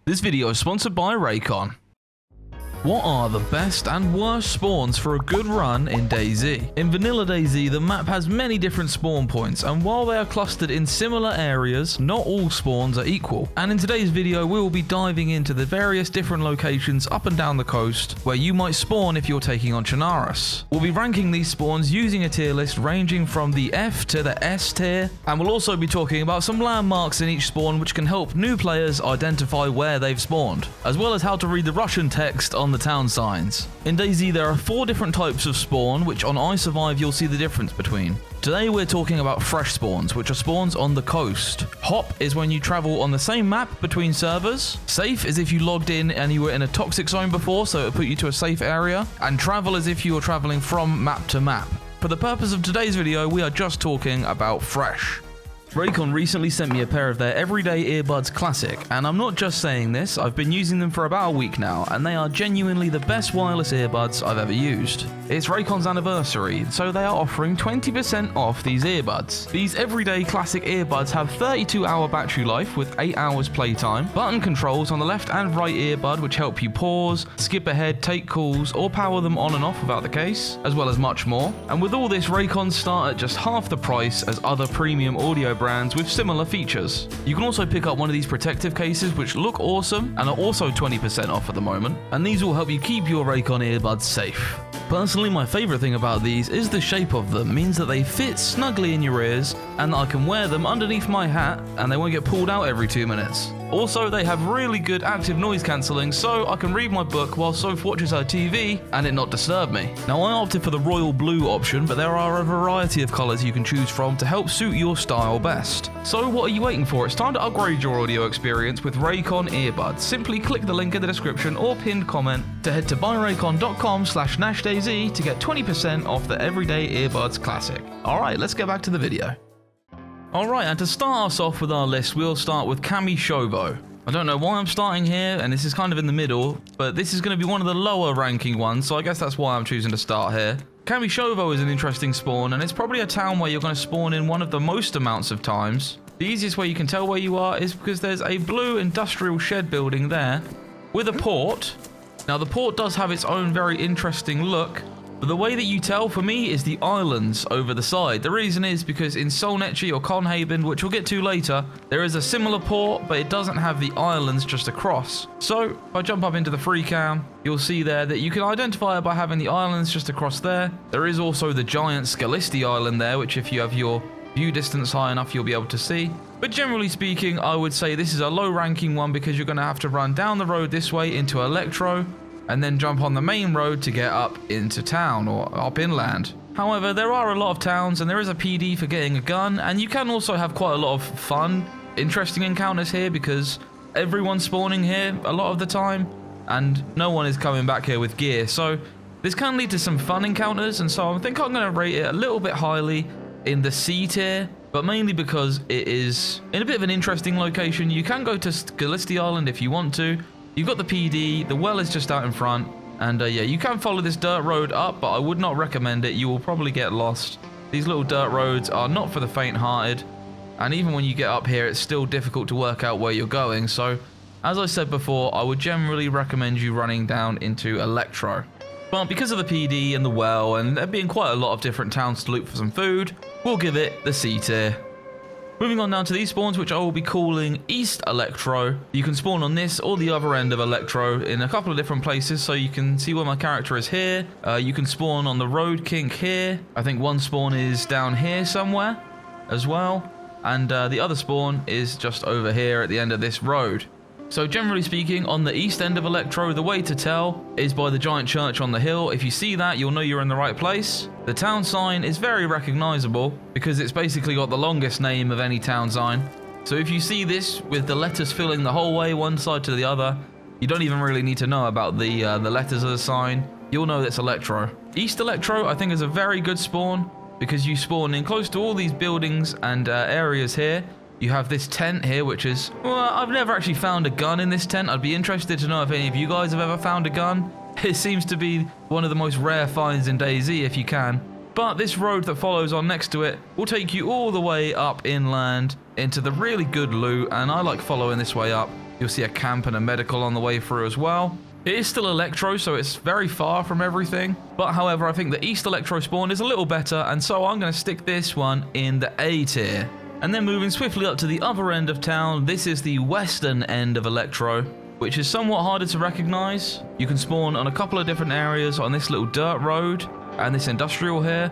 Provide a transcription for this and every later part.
This video is sponsored by Raycon. What are the best and worst spawns for a good run in DayZ? In vanilla DayZ, the map has many different spawn points, and while they are clustered in similar areas, not all spawns are equal. And in today's video, we will be diving into the various different locations up and down the coast where you might spawn if you're taking on Chernarus. We'll be ranking these spawns using a tier list ranging from the F to the S tier, and we'll also be talking about some landmarks in each spawn which can help new players identify where they've spawned, as well as how to read the Russian text on the town signs. In DayZ there are 4 different types of spawn, which on I Survive you'll see the difference between. Today we're talking about fresh spawns, which are spawns on the coast. Hop is when you travel on the same map between servers. Safe is if you logged in and you were in a toxic zone before, so it'll put you to a safe area. And travel is if you are traveling from map to map. For the purpose of today's video, we are just talking about fresh. Raycon recently sent me a pair of their Everyday Earbuds Classic, and I'm not just saying this, I've been using them for about a week now, and they are genuinely the best wireless earbuds I've ever used. It's Raycon's anniversary, so they are offering 20% off these earbuds. These Everyday Classic earbuds have 32-hour battery life with 8 hours playtime, button controls on the left and right earbud which help you pause, skip ahead, take calls, or power them on and off without the case, as well as much more. And with all this, Raycons start at just half the price as other premium audio brands with similar features. You can also pick up one of these protective cases which look awesome and are also 20% off at the moment, and these will help you keep your Raycon earbuds safe. Personally, my favourite thing about these is the shape of them. It means that they fit snugly in your ears and that I can wear them underneath my hat and they won't get pulled out every 2 minutes. Also, they have really good active noise cancelling, so I can read my book while Soph watches her TV and it not disturb me. Now, I opted for the royal blue option, but there are a variety of colours you can choose from to help suit your style best. So what are you waiting for? It's time to upgrade your audio experience with Raycon earbuds. Simply click the link in the description or pinned comment to head to buyraycon.com/NashDayZ to get 20% off the Everyday Earbuds Classic. Alright, let's get back to the video. Alright, and to start us off with our list, we'll start with Kamyshovo. I don't know why I'm starting here, and this is kind of in the middle, but this is going to be one of the lower ranking ones, so I guess that's why I'm choosing to start here. Kamyshovo is an interesting spawn, and it's probably a town where you're going to spawn in one of the most amounts of times. The easiest way you can tell where you are is because there's a blue industrial shed building there with a port. Now, the port does have its own very interesting look, but the way that you tell for me is the islands over the side. The reason is because in Solnechny or Konhaven, which we'll get to later, there is a similar port, but it doesn't have the islands just across. So if I jump up into the free cam, you'll see there that you can identify it by having the islands just across there. There is also the giant Scalisty island there, which if you have your view distance high enough, you'll be able to see. But generally speaking, I would say this is a low ranking one because you're going to have to run down the road this way into Elektro, and then jump on the main road to get up into town or up inland. However, there are a lot of towns and there is a PD for getting a gun, and you can also have quite a lot of fun, interesting encounters here because everyone's spawning here a lot of the time and no one is coming back here with gear. So this can lead to some fun encounters, and so I think I'm going to rate it a little bit highly in the C tier, but mainly because it is in a bit of an interesting location. You can go to Scalisty Island if you want to. You've got the PD, the well is just out in front, and yeah, you can follow this dirt road up, but I would not recommend it. You will probably get lost. These little dirt roads are not for the faint-hearted, and even when you get up here, it's still difficult to work out where you're going. So, as I said before, I would generally recommend you running down into Elektro. But because of the PD and the well, and there being quite a lot of different towns to loot for some food, we'll give it the C tier. Moving on down to these spawns, which I will be calling East Elektro. You can spawn on this or the other end of Elektro in a couple of different places, so you can see where my character is here. You can spawn on the road kink here. I think one spawn is down here somewhere as well, and the other spawn is just over here at the end of this road. So generally speaking, on the east end of Elektro, the way to tell is by the giant church on the hill. If you see that, you'll know you're in the right place. The town sign is very recognizable because it's basically got the longest name of any town sign. So if you see this with the letters filling the whole way, one side to the other, you don't even really need to know about the letters of the sign. You'll know that's Elektro. East Elektro, I think, is a very good spawn because you spawn in close to all these buildings and areas here. You have this tent here, which is, well, I've never actually found a gun in this tent. I'd be interested to know if any of you guys have ever found a gun. It seems to be one of the most rare finds in DayZ if you can. But this road that follows on next to it will take you all the way up inland into the really good loot, and I like following this way up You'll see a camp and a medical on the way through as well. It is still Elektro, so it's very far from everything. But however, I think the East Elektro spawn is a little better, and so I'm going to stick this one in the A tier. And then moving swiftly up to the other end of town, this is the western end of Elektro, which is somewhat harder to recognize. You can spawn on a couple of different areas on this little dirt road and this industrial here.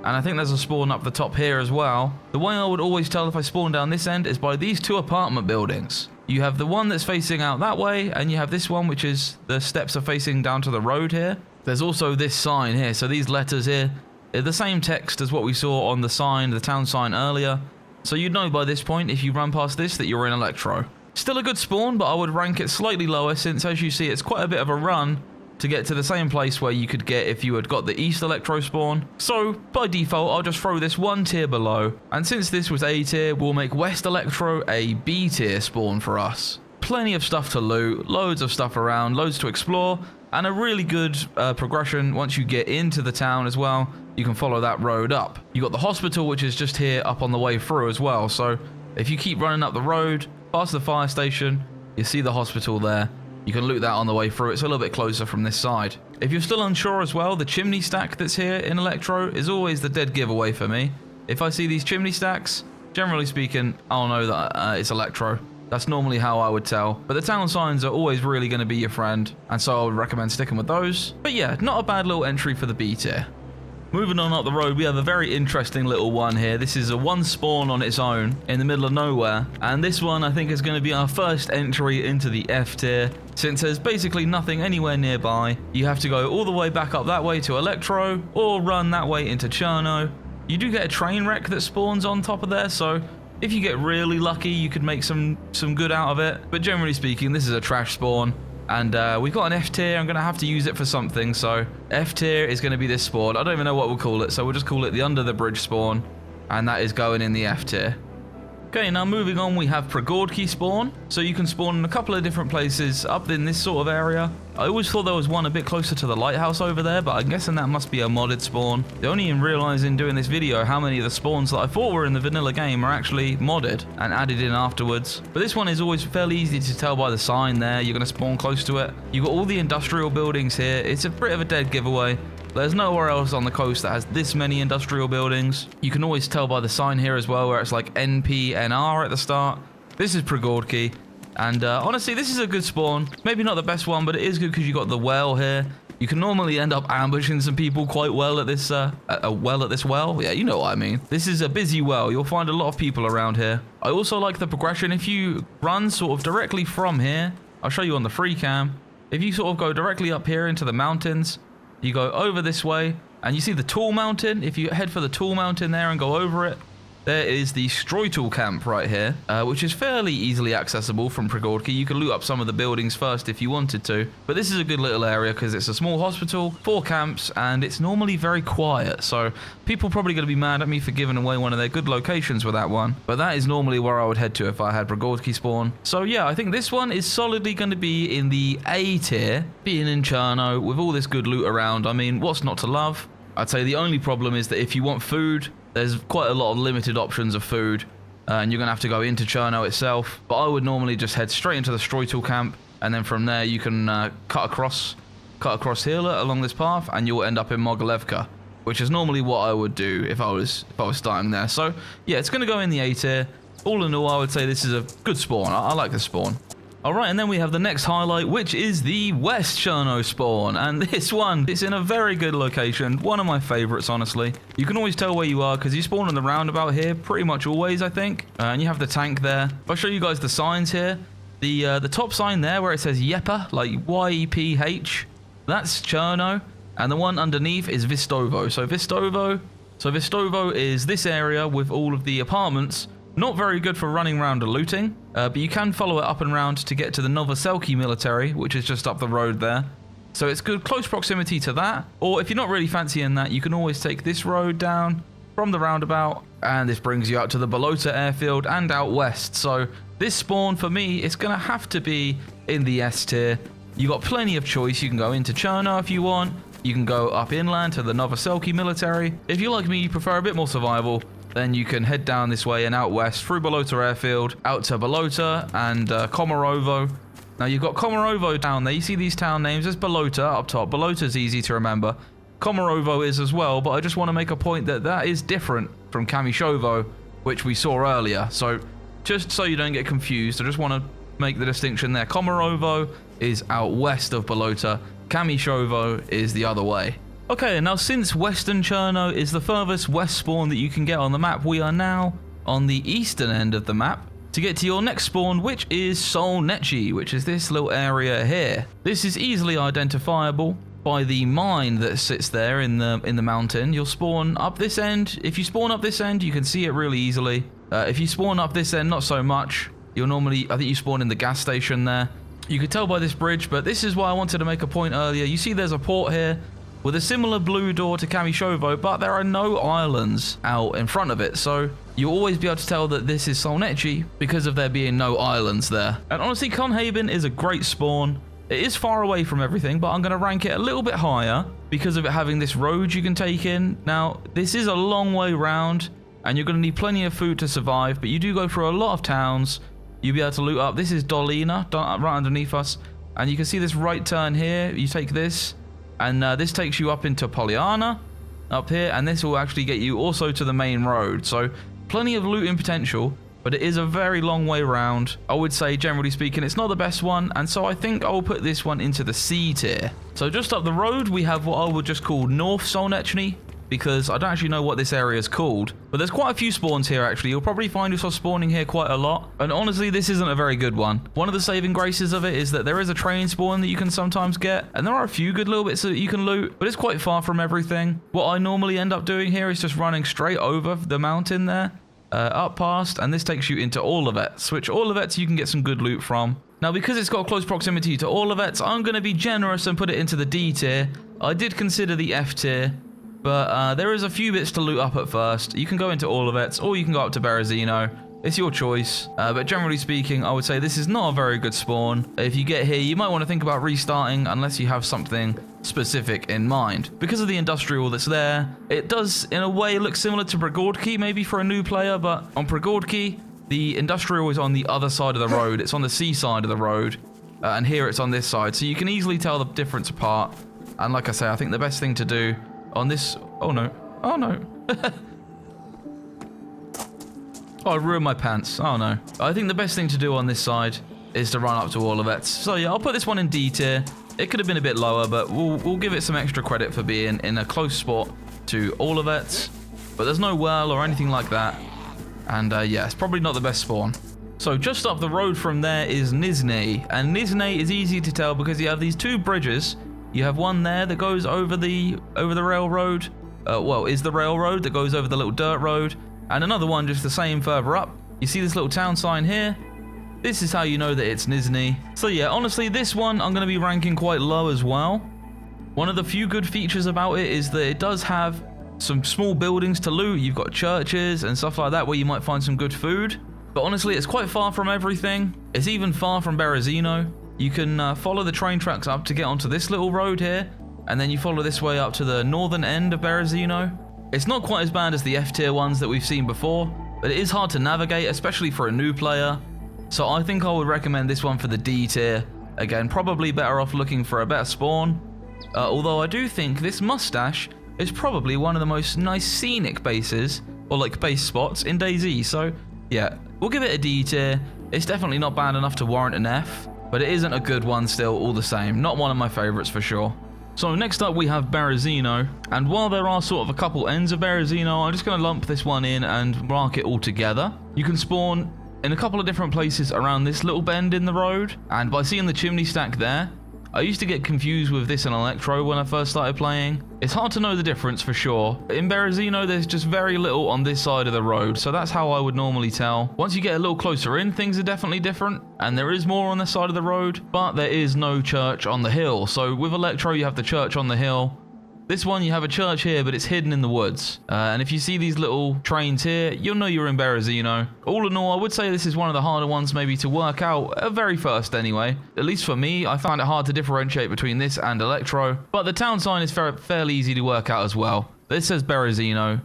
And I think there's a spawn up the top here as well. The way I would always tell if I spawn down this end is by these two apartment buildings. You have the one that's facing out that way, and you have this one, which is the steps are facing down to the road here. There's also this sign here. So these letters here are the same text as what we saw on the sign, the town sign earlier. So you'd know by this point, if you run past this, that you're in Elektro. Still a good spawn, but I would rank it slightly lower since, as you see, it's quite a bit of a run to get to the same place where you could get if you had got the East Elektro spawn. So, by default, I'll just throw this one tier below. And since this was A tier, we'll make West Elektro a B tier spawn for us. Plenty of stuff to loot, loads of stuff around, loads to explore, and a really good progression once you get into the town as well. You can follow that road up. You got the hospital, which is just here up on the way through as well. So, if you keep running up the road, past the fire station, you see the hospital there. You can loot that on the way through. It's a little bit closer from this side. If you're still unsure as well, the chimney stack that's here in Elektro is always the dead giveaway for me. If I see these chimney stacks, generally speaking, I'll know that it's Elektro. That's normally how I would tell. But the town signs are always really going to be your friend, and so I would recommend sticking with those. But yeah, not a bad little entry for the B tier. Moving on up the road, we have a very interesting little one here. This is a one spawn on its own in the middle of nowhere. And this one, I think, is going to be our first entry into the F tier. Since there's basically nothing anywhere nearby, you have to go all the way back up that way to Elektro, or run that way into Cherno. You do get a train wreck that spawns on top of there, so if you get really lucky, you could make some good out of it. But generally speaking, this is a trash spawn. And we've got an F tier. I'm going to have to use it for something. So F tier is going to be this spawn. I don't even know what we'll call it. So we'll just call it the under the bridge spawn. And that is going in the F tier. Okay, now moving on, we have Prigordki spawn. So you can spawn in a couple of different places up in this sort of area. I always thought there was one a bit closer to the lighthouse over there, but I'm guessing that must be a modded spawn. The only in realizing doing this video how many of the spawns that I thought were in the vanilla game are actually modded and added in afterwards. But this one is always fairly easy to tell by the sign there. You're going to spawn close to it. You've got all the industrial buildings here. It's a bit of a dead giveaway. There's nowhere else on the coast that has this many industrial buildings. You can always tell by the sign here as well, where it's like NPNR at the start. This is Prigordki. And honestly, this is a good spawn. Maybe not the best one, but it is good because you got the well here. You can normally end up ambushing some people quite well at this well. Yeah, you know what I mean. This is a busy well. You'll find a lot of people around here. I also like the progression. If you run sort of directly from here, I'll show you on the free cam. If you sort of go directly up here into the mountains, you go over this way, and you see the Tall Mountain. If you head for the Tall Mountain there and go over it, there is the Stroitel camp right here, which is fairly easily accessible from Prigordki. You can loot up some of the buildings first if you wanted to, but this is a good little area because it's a small hospital, 4 camps, and it's normally very quiet, so people are probably going to be mad at me for giving away one of their good locations with that one, but that is normally where I would head to if I had Prigordki spawn. So yeah, I think this one is solidly going to be in the A tier, being in Cherno with all this good loot around. I mean, what's not to love? I'd say the only problem is that if you want food, there's quite a lot of limited options of food, and you're going to have to go into Cherno itself. But I would normally just head straight into the Stroitel camp, and then from there you can cut across here along this path, and you'll end up in Mogilevka, which is normally what I would do if I was starting there. So yeah, it's going to go in the A tier. All in all, I would say this is a good spawn. I like this spawn. Alright, and then we have the next highlight, which is the West Cherno spawn. And this one, it's in a very good location. One of my favorites, honestly. You can always tell where you are, because you spawn in the roundabout here, pretty much always, I think. And you have the tank there. If I show you guys the signs here, the top sign there where it says Yepa, like Y-E-P-H, that's Cherno. And the one underneath is Vistovo. So Vistovo is this area with all of the apartments. Not very good for running around and looting, but you can follow it up and round to get to the Berezkhi military, which is just up the road there. So it's good close proximity to that. Or if you're not really fancying that, you can always take this road down from the roundabout, and this brings you out to the Bolota airfield and out west. So this spawn, for me, it's going to have to be in the S tier. You got plenty of choice. You can go into Cherno if you want. You can go up inland to the Berezkhi military. If you're like me, you prefer a bit more survival, then you can head down this way and out west through Bolota Airfield, out to Bolota and Komarovo. Now you've got Komarovo down there. You see these town names. There's Bolota up top. Bolota's easy to remember. Komarovo is as well, but I just want to make a point that that is different from Kamyshovo, which we saw earlier. So just so you don't get confused, I just want to make the distinction there. Komarovo is out west of Bolota. Kamyshovo is the other way. Okay, now since Western Cherno is the furthest west spawn that you can get on the map, we are now on the eastern end of the map to get to your next spawn, which is Solnechny, which is this little area here. This is easily identifiable by the mine that sits there in the mountain. You'll spawn up this end. If you spawn up this end, you can see it really easily. If you spawn up this end, not so much. You'll normally, I think you spawn in the gas station there. You could tell by this bridge, but this is why I wanted to make a point earlier. You see there's a port here with a similar blue door to Kamyshovo, but there are no islands out in front of it, so you'll always be able to tell that this is Solnechny because of there being no islands there. And honestly, Konhaven is a great spawn. It is far away from everything, but I'm going to rank it a little bit higher because of it having this road you can take in. Now, this is a long way round, and you're going to need plenty of food to survive, but you do go through a lot of towns. You'll be able to loot up. This is Dolina, right underneath us, and you can see this right turn here. You take this, and this takes you up into Poliana, up here, and this will actually get you also to the main road. So plenty of looting potential, but it is a very long way round. I would say, generally speaking, it's not the best one, and so I think I will put this one into the C tier. So just up the road, we have what I would just call North Solnechny, because I don't actually know what this area is called. But there's quite a few spawns here, actually. You'll probably find yourself spawning here quite a lot. And honestly, this isn't a very good one. One of the saving graces of it is that there is a train spawn that you can sometimes get. And there are a few good little bits that you can loot, but it's quite far from everything. What I normally end up doing here is just running straight over the mountain there, up past, and this takes you into Olivets, which Olivets you can get some good loot from. Now, because it's got close proximity to Olivets, I'm going to be generous and put it into the D tier. I did consider the F tier, but there is a few bits to loot up at first. You can go into Olivets, or you can go up to Berezino. It's your choice. But generally speaking, I would say this is not a very good spawn. If you get here, you might want to think about restarting unless you have something specific in mind. Because of the industrial that's there, it does, in a way, look similar to Prigordki, maybe for a new player, but on Prigordki, the industrial is on the other side of the road. It's on the C side of the road, and here it's on this side. So you can easily tell the difference apart. And like I say, I think the best thing to do on this... Oh, no. Oh, no. Oh, I ruined my pants. Oh, no. I think the best thing to do on this side is to run up to Olivets. So, yeah, I'll put this one in D tier. It could have been a bit lower, but we'll give it some extra credit for being in a close spot to Olivets. But there's no well or anything like that. And, yeah, it's probably not the best spawn. So, just up the road from there is Nizhneye. And Nizhneye is easy to tell because you have these two bridges. You have one there that goes over the railroad. Well, is the railroad that goes over the little dirt road. And another one just the same further up. You see this little town sign here? This is how you know that it's Nizhneye. So yeah, honestly, this one I'm going to be ranking quite low as well. One of the few good features about it is that it does have some small buildings to loot. You've got churches and stuff like that where you might find some good food. But honestly, it's quite far from everything. It's even far from Berezino. You can follow the train tracks up to get onto this little road here. And then you follow this way up to the northern end of Berezino. It's not quite as bad as the F tier ones that we've seen before, but it is hard to navigate, especially for a new player. So I think I would recommend this one for the D tier. Again, probably better off looking for a better spawn. Although I do think this mustache is probably one of the most nice scenic bases, or like base spots in DayZ. So yeah, we'll give it a D tier. It's definitely not bad enough to warrant an F, but it isn't a good one still all the same. Not one of my favorites for sure. So next up we have Berezino, and while there are sort of a couple ends of Berezino, I'm just going to lump this one in and mark it all together. You can spawn in a couple of different places around this little bend in the road, and by seeing the chimney stack there, I used to get confused with this in Elektro when I first started playing. It's hard to know the difference for sure. In Berezino, there's just very little on this side of the road, so that's how I would normally tell. Once you get a little closer in, things are definitely different, and there is more on this side of the road, but there is no church on the hill. So with Elektro, you have the church on the hill. This one, you have a church here, but it's hidden in the woods. And if you see these little trains here, you'll know you're in Berezino. All in all, I would say this is one of the harder ones maybe to work out, at very first anyway. At least for me, I found it hard to differentiate between this and Elektro. But the town sign is fairly easy to work out as well. This says Berezino.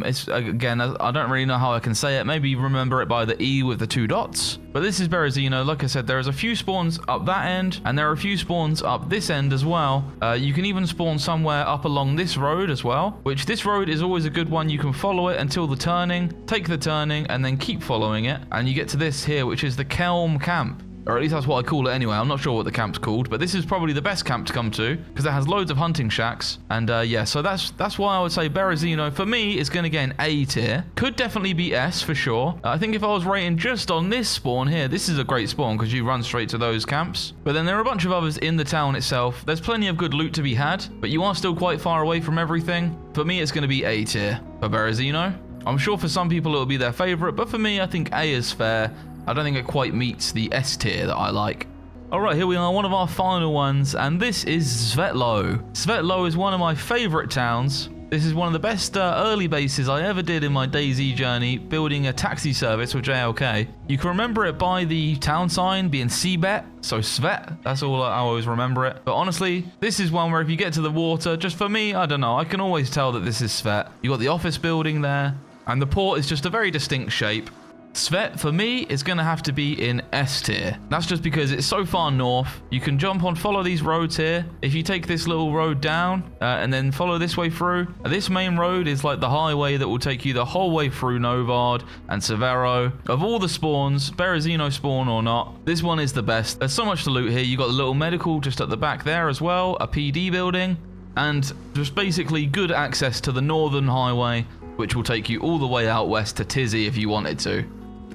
It's again, I don't really know how I can say it. Maybe remember it by the E with the 2 dots. But this is Berezino. Like I said, there is a few spawns up that end, and there are a few spawns up this end as well. You can even spawn somewhere up along this road as well, which this road is always a good one. You can follow it until the turning, take the turning, and then keep following it. And you get to this here, which is the Kelm camp. Or at least that's what I call it anyway. I'm not sure what the camp's called, but this is probably the best camp to come to because it has loads of hunting shacks. And yeah, so that's why I would say Berezino for me is going to get an A tier. Could definitely be S for sure. I think if I was rating just on this spawn here, this is a great spawn because you run straight to those camps. But then there are a bunch of others in the town itself. There's plenty of good loot to be had, but you are still quite far away from everything. For me, it's going to be A tier for Berezino. I'm sure for some people it will be their favorite, but for me, I think A is fair. I don't think it quite meets the S tier that I like. Alright, here we are, one of our final ones, and this is Svetlo. Svetlo is one of my favorite towns. This is one of the best early bases I ever did in my DayZ journey, building a taxi service with JLK. You can remember it by the town sign being Svet, so Svet, that's all I always remember it. But honestly, this is one where if you get to the water, just for me, I don't know, I can always tell that this is Svet. You got the office building there, and the port is just a very distinct shape. Svet, for me, is going to have to be in S tier. That's just because it's so far north. You can jump on, follow these roads here. If you take this little road down and then follow this way through, this main road is like the highway that will take you the whole way through Novard and Severo. Of all the spawns, Berezino spawn or not, this one is the best. There's so much to loot here. You got the little medical just at the back there as well, a PD building, and just basically good access to the northern highway, which will take you all the way out west to Tizzy if you wanted to.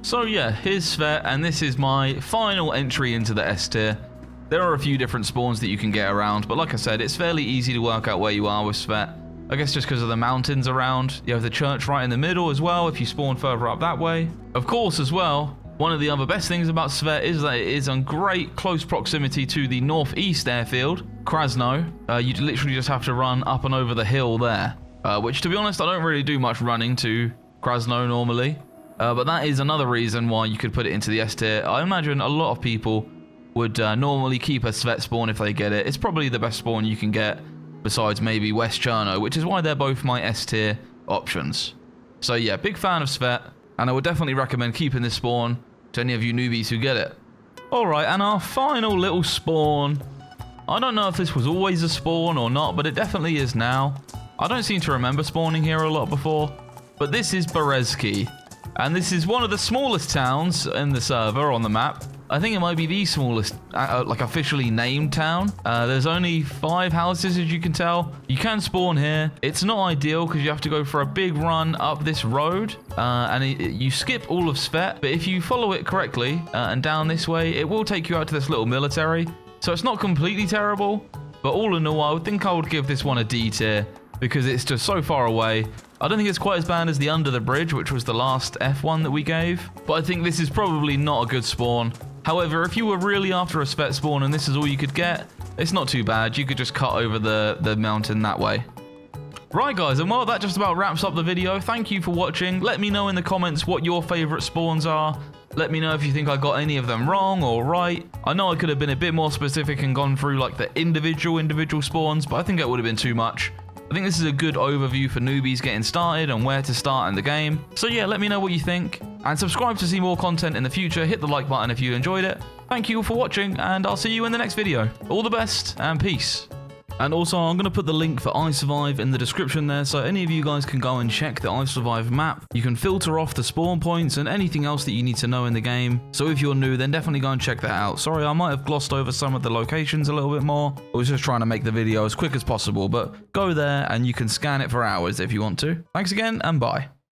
So yeah, here's Svet, and this is my final entry into the S tier. There are a few different spawns that you can get around, but like I said, it's fairly easy to work out where you are with Svet. I guess just because of the mountains around. You have the church right in the middle as well if you spawn further up that way. Of course as well, one of the other best things about Svet is that it is in great close proximity to the northeast airfield, Krasno. You literally just have to run up and over the hill there, which to be honest, I don't really do much running to Krasno normally. But that is another reason why you could put it into the S tier. I imagine a lot of people would normally keep a Svet spawn if they get it. It's probably the best spawn you can get, besides maybe West Cherno, which is why they're both my S tier options. So yeah, big fan of Svet, and I would definitely recommend keeping this spawn to any of you newbies who get it. Alright, and our final little spawn. I don't know if this was always a spawn or not, but it definitely is now. I don't seem to remember spawning here a lot before, but this is Berezkhi. And this is one of the smallest towns in the server on the map. I think it might be the smallest, like officially named town. There's only 5 houses, as you can tell. You can spawn here. It's not ideal because you have to go for a big run up this road. And you skip all of Svet. But if you follow it correctly and down this way, it will take you out to this little military. So it's not completely terrible. But all in all, I would think I would give this one a D tier because it's just so far away. I don't think it's quite as bad as the Under the Bridge, which was the last F1 that we gave, but I think this is probably not a good spawn. However, if you were really after a Svet spawn and this is all you could get, it's not too bad. You could just cut over the mountain that way. Right guys, and well, that just about wraps up the video. Thank you for watching. Let me know in the comments what your favorite spawns are. Let me know if you think I got any of them wrong or right. I know I could have been a bit more specific and gone through like the individual spawns, but I think it would have been too much. I think this is a good overview for newbies getting started and where to start in the game. So yeah, let me know what you think. And subscribe to see more content in the future. Hit the like button if you enjoyed it. Thank you all for watching, and I'll see you in the next video. All the best, and peace. And also, I'm going to put the link for I Survive in the description there, so any of you guys can go and check the I Survive map. You can filter off the spawn points and anything else that you need to know in the game. So if you're new, then definitely go and check that out. Sorry, I might have glossed over some of the locations a little bit more. I was just trying to make the video as quick as possible, but go there and you can scan it for hours if you want to. Thanks again, and bye.